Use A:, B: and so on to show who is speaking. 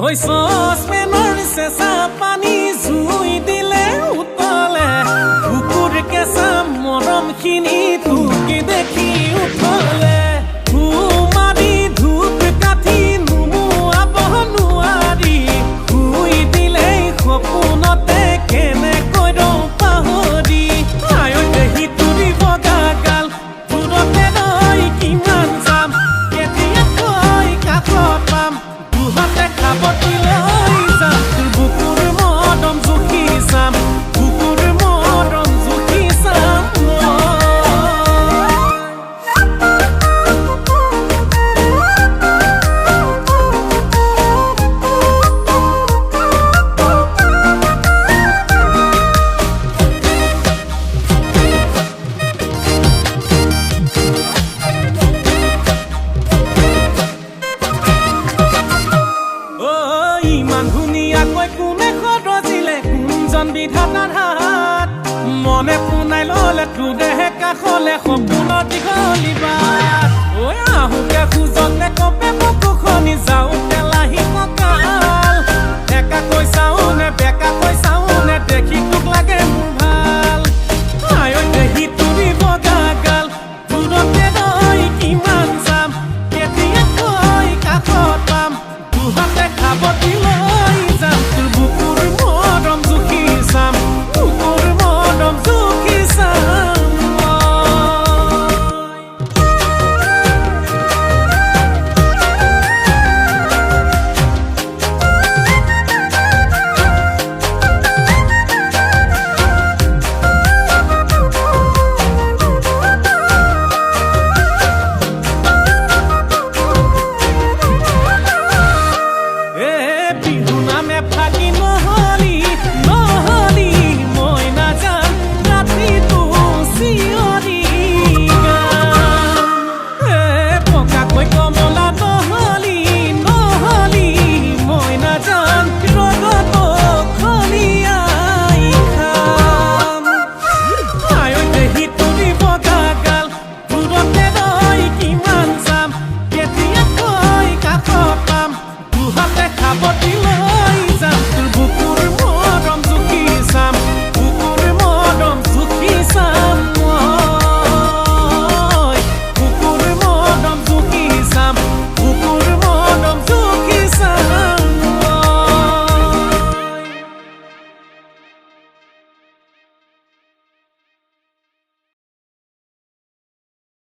A: ঐ চচপেনৰ চেঁচা পানী জুই দিলে উতলে বুকুৰ কেঁচা মৰমখিনি তোক দেখি উঠলে মাৰি ধূপ কাঠি নুমুৱাব নোৱাৰি শুই দিলে সপোনতে কেনেকৈ ৰওঁ পাহৰি আয়তে তুৰি বগা গাল দূৰতে ৰৈ কিমান যাম কেতিয়াকৈ কাষত পাম দুহাতে খাবতি লৈ যাম তোৰ বুকুৰ মৰম জুখি চাম বুকুৰ মৰম জুখি চাম ইমান ধুনীয়াকৈ কোনে সৰজিলে কোনজন বিধাতাৰ হাত মনে পোনাই ললে তোৰেহে কাষলে সপোনৰ দীঘলী বাট ঐ আহোঁতে খোজতে কপে বুকুখনি যাওঁতে লাহি কঁকাল